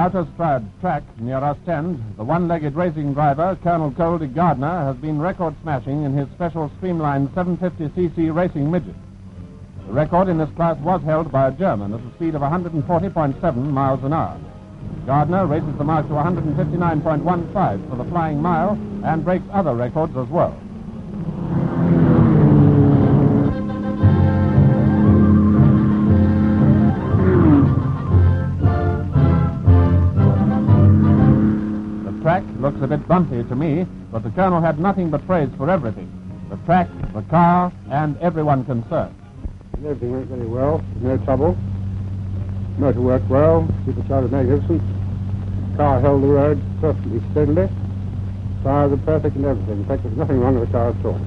Outer Strad track near Ostend, the one-legged racing driver, Colonel Goldie Gardner, has been record-smashing in his special streamlined 750cc racing midget. The record in this class was held by a German at a speed of 140.7 miles an hour. Gardner raises the mark to 159.15 for the flying mile and breaks other records as well. The track looks a bit bumpy to me, but the Colonel had nothing but praise for everything. The track, the car, and everyone concerned. Everything went very well, no trouble. Motor worked well, supercharger magnificent. Car held the road perfectly steadily. Tires are perfect and everything. In fact, there's nothing wrong with the car at all.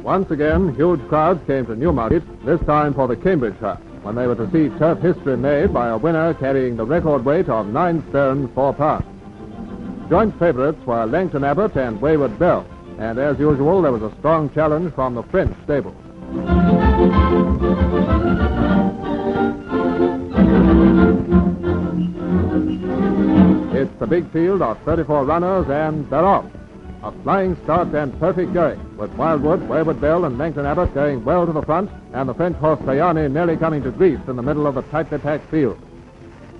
Once again, huge crowds came to Newmarket, this time for the Cambridge Hunt, when they were to see turf history made by a winner carrying the record weight of 9 stone 4 pounds. Joint favourites were Langton Abbott and Wayward Bell, and as usual there was a strong challenge from the French stable. It's a big field of 34 runners, and they're off. A flying start and perfect going, with Wildwood, Wayward Bell and Langton Abbott going well to the front, and the French horse Sayani nearly coming to grief in the middle of the tightly packed field.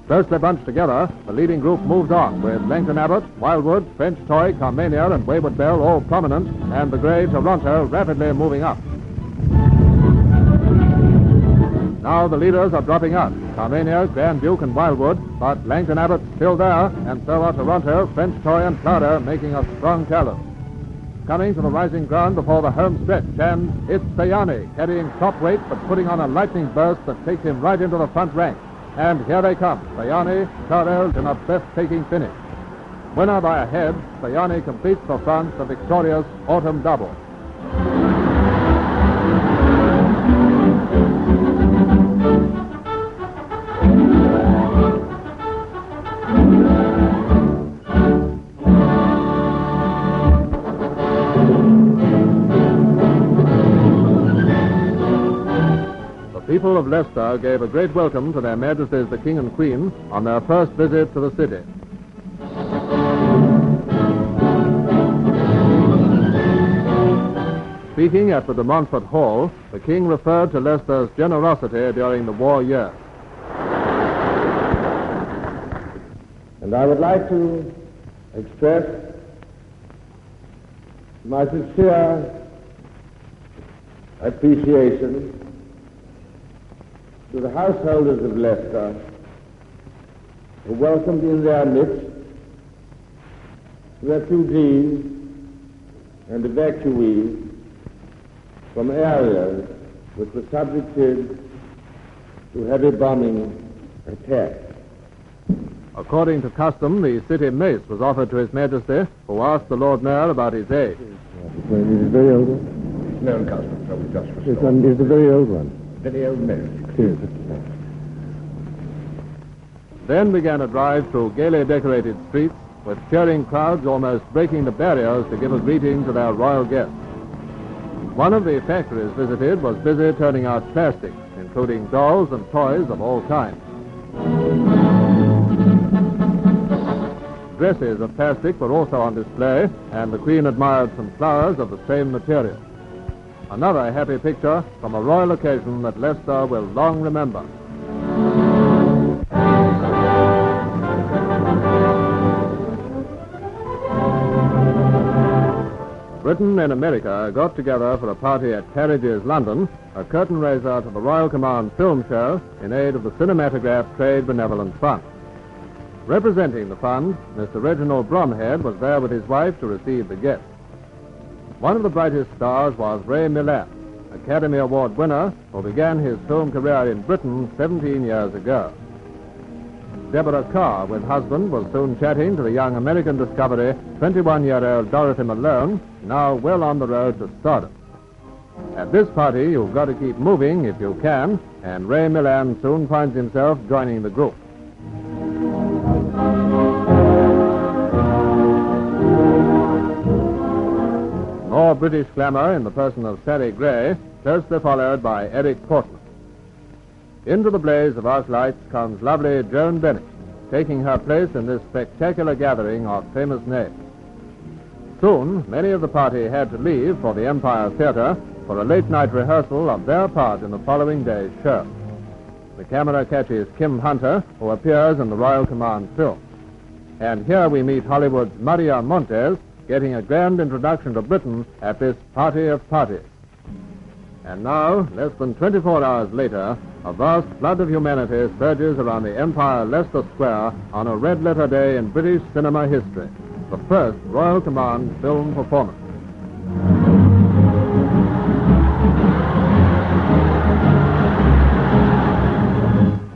Closely bunched together, the leading group moved on, with Langton Abbott, Wildwood, French Toy, Carmania, and Wayward Bell all prominent, and the grey Toronto rapidly moving up. Now the leaders are dropping out, Carmania, Grand Duke, and Wildwood, but Langton Abbott still there, and so are Toronto, French Toy, and Clouder making a strong challenge. Coming to the rising ground before the home stretch, and it's Sayani carrying top weight but putting on a lightning burst that takes him right into the front rank. And here they come, Sayani, Clouder in a breathtaking finish. Winner by a head, Sayani completes for France the victorious Autumn Double. The people of Leicester gave a great welcome to their Majesties the King and Queen on their first visit to the city. Speaking at the de Montfort Hall, the King referred to Leicester's generosity during the war years. And I would like to express my sincere appreciation to the householders of Leicester who welcomed in their midst refugees and evacuees from areas which were subjected to heavy bombing attacks. According to custom, the city mace was offered to His Majesty, who asked the Lord Mayor about his age. It is a very old one. It's known custom, so we just This one is a very old one. Very old mace. Yes. Then began a drive through gaily decorated streets, with cheering crowds almost breaking the barriers to give a greeting to their royal guests. One of the factories visited was busy turning out plastics, including dolls and toys of all kinds. Dresses of plastic were also on display, and the Queen admired some flowers of the same material. Another happy picture from a royal occasion that Leicester will long remember. Britain and America got together for a party at Claridge's, London, a curtain raiser to the Royal Command Film Show in aid of the Cinematograph Trade Benevolent Fund. Representing the fund, Mr. Reginald Bromhead was there with his wife to receive the guests. One of the brightest stars was Ray Milland, Academy Award winner who began his film career in Britain 17 years ago. Deborah Carr, with husband, was soon chatting to the young American discovery, 21-year-old Dorothy Malone, now well on the road to stardom. At this party, you've got to keep moving if you can, and Ray Milland soon finds himself joining the group. more British glamour in the person of Sally Gray, closely followed by Eric Portman. Into the blaze of arc lights comes lovely Joan Bennett, taking her place in this spectacular gathering of famous names. Soon, many of the party had to leave for the Empire Theatre for a late-night rehearsal of their part in the following day's show. The camera catches Kim Hunter, who appears in the Royal Command film. And here we meet Hollywood's Maria Montez, getting a grand introduction to Britain at this party of parties. And now, less than 24 hours later, a vast flood of humanity surges around the Empire Leicester Square on a red-letter day in British cinema history, the first Royal Command film performance.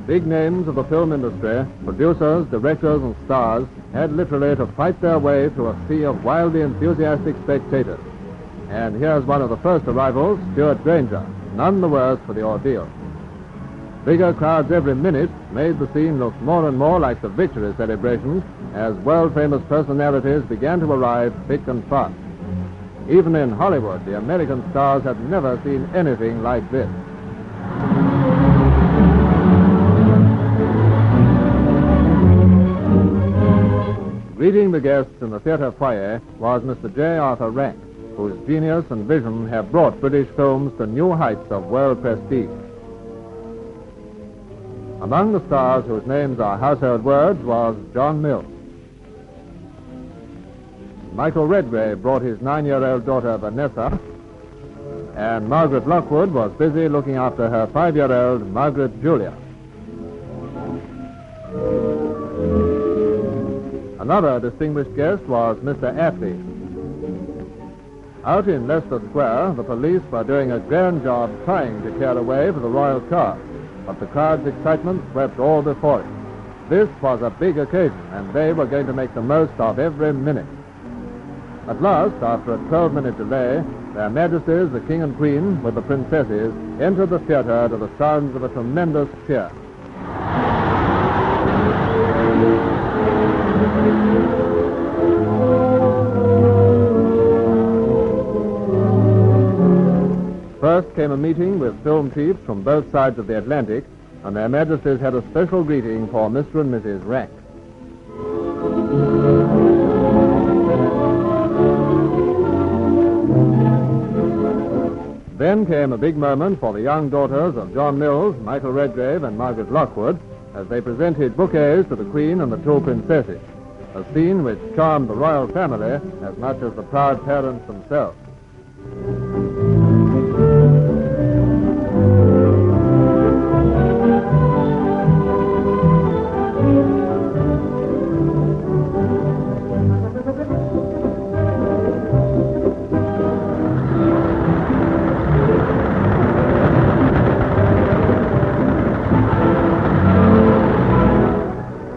Big names of the film industry, producers, directors, and stars had literally to fight their way through a sea of wildly enthusiastic spectators. And here's one of the first arrivals, Stuart Granger, none the worse for the ordeal. Bigger crowds every minute made the scene look more and more like the victory celebrations as world-famous personalities began to arrive thick and fast. Even in Hollywood, the American stars had never seen anything like this. Greeting the guests in the theatre foyer was Mr. J. Arthur Rank, whose genius and vision have brought British films to new heights of world prestige. Among the stars whose names are household words was John Mills. Michael Redgrave brought his 9-year-old daughter Vanessa, and Margaret Lockwood was busy looking after her 5-year-old Margaret Julia. Another distinguished guest was Mr. Atlee. Out in Leicester Square, the police were doing a grand job trying to clear a way for the royal car, but the crowd's excitement swept all before it. This was a big occasion, and they were going to make the most of every minute. At last, after a 12-minute delay, Their Majesties, the King and Queen, with the princesses, entered the theater to the sounds of a tremendous cheer. First came a meeting with film chiefs from both sides of the Atlantic, and Their Majesties had a special greeting for Mr. and Mrs. Rank. Then came a big moment for the young daughters of John Mills, Michael Redgrave, and Margaret Lockwood, as they presented bouquets to the Queen and the two princesses, a scene which charmed the royal family as much as the proud parents themselves.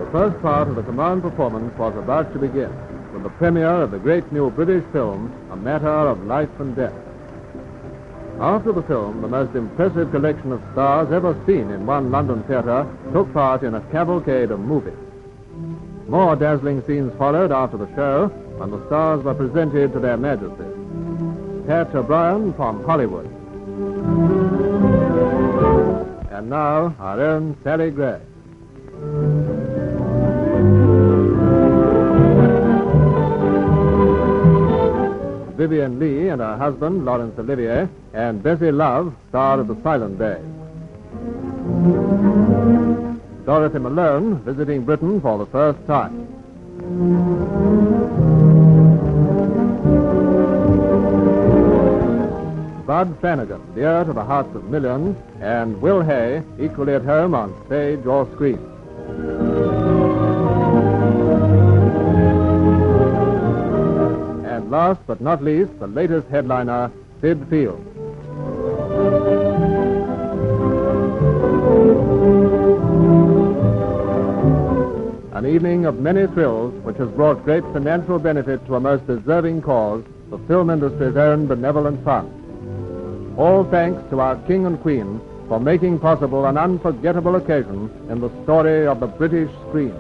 The first part of the command performance was about to begin, with the premiere of the great new British film, A Matter of Life and Death. After the film, the most impressive collection of stars ever seen in one London theatre took part in a cavalcade of movies. More dazzling scenes followed after the show, when the stars were presented to Their Majesties. Pat O'Brien from Hollywood. And now, our own Sally Gray. Vivian Leigh and her husband, Laurence Olivier, and Bessie Love, star of The Silent Days. Dorothy Malone, visiting Britain for the first time. Bud Flanagan, dear to the hearts of millions, and Will Hay, equally at home on stage or screen. Last but not least, the latest headliner, Sid Field. An evening of many thrills, which has brought great financial benefit to a most deserving cause, the film industry's own benevolent fund. All thanks to our King and Queen for making possible an unforgettable occasion in the story of the British screen.